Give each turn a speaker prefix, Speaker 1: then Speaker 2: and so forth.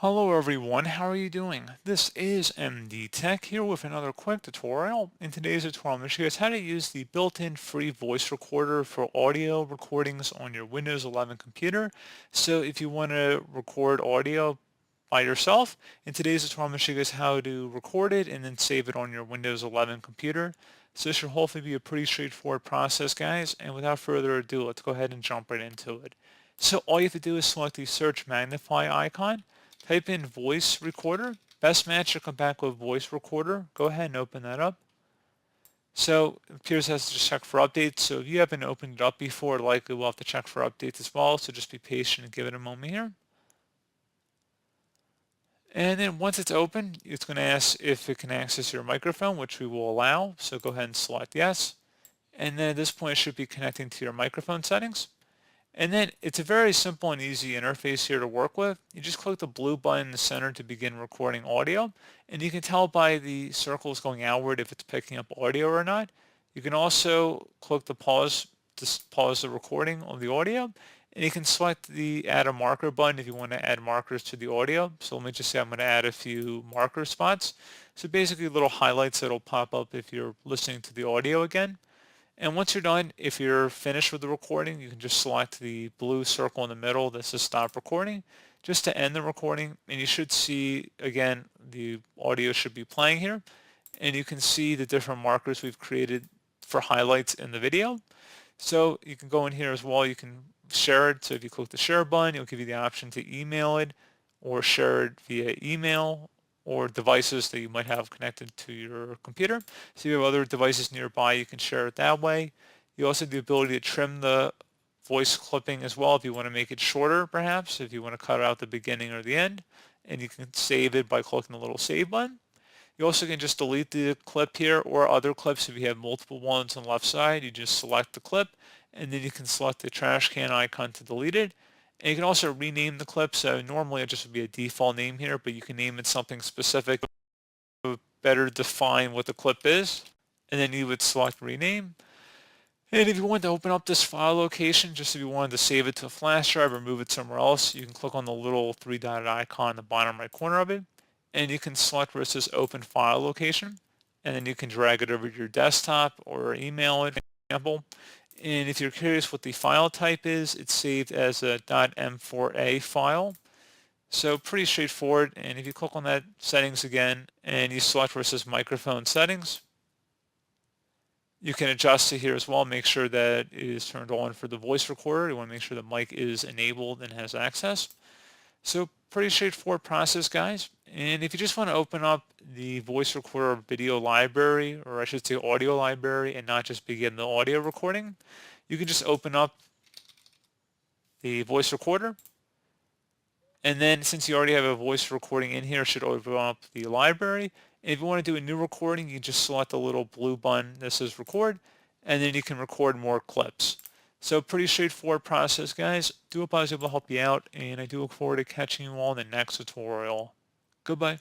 Speaker 1: Hello everyone, how are you doing? This is MD Tech here with another quick tutorial. In today's tutorial, I'm going to show you guys how to use the built-in free voice recorder for audio recordings on your Windows 11 computer. So if you want to record audio by yourself, in today's tutorial, I'm going to show you guys how to record it and then save it on your Windows 11 computer. So this should hopefully be a pretty straightforward process, guys. And without further ado, let's go ahead and jump right into it. So all you have to do is select the search magnify icon. Type in voice recorder. Best match will come back with voice recorder. Go ahead and open that up. So it appears it has to just check for updates. So if you haven't opened it up before, likely we'll have to check for updates as well. So just be patient and give it a moment here. And then once it's open, it's going to ask if it can access your microphone, which we will allow. So go ahead and select yes. And then at this point, it should be connecting to your microphone settings. And then it's a very simple and easy interface here to work with. You just click the blue button in the center to begin recording audio. And you can tell by the circles going outward if it's picking up audio or not. You can also click the pause to pause the recording of the audio. And you can select the add a marker button if you want to add markers to the audio. So let me just say I'm going to add a few marker spots. So basically little highlights that'll pop up if you're listening to the audio again. And once you're done, if you're finished with the recording, you can just select the blue circle in the middle that says stop recording just to end the recording. And you should see, again, the audio should be playing here. And you can see the different markers we've created for highlights in the video. So you can go in here as well. You can share it. So if you click the share button, it'll give you the option to email it or share it via email or devices that you might have connected to your computer. So if you have other devices nearby, you can share it that way. You also have the ability to trim the voice clipping as well if you want to make it shorter, perhaps, if you want to cut out the beginning or the end. And you can save it by clicking the little save button. You also can just delete the clip here or other clips. If you have multiple ones on the left side, you just select the clip and then you can select the trash can icon to delete it. And you can also rename the clip. So normally it just would be a default name here, but you can name it something specific to better define what the clip is. And then you would select rename. And if you want to open up this file location, just if you wanted to save it to a flash drive or move it somewhere else, you can click on the little three-dotted icon in the bottom right corner of it. And you can select where it says open file location. And then you can drag it over to your desktop or email it, for example. And if you're curious what the file type is, it's saved as a .m4a file. So pretty straightforward. And if you click on that settings again and you select where it says microphone settings, you can adjust it here as well. Make sure that it is turned on for the voice recorder. You want to make sure the mic is enabled and has access. So pretty straightforward process, guys. And if you just want to open up the voice recorder video library, or I should say audio library, and not just begin the audio recording, you can just open up the voice recorder. And then since you already have a voice recording in here, it should open up the library. And if you want to do a new recording, you just select the little blue button that says record, and then you can record more clips. So pretty straightforward process, guys. Do hope I was able to help you out, and I do look forward to catching you all in the next tutorial. Goodbye.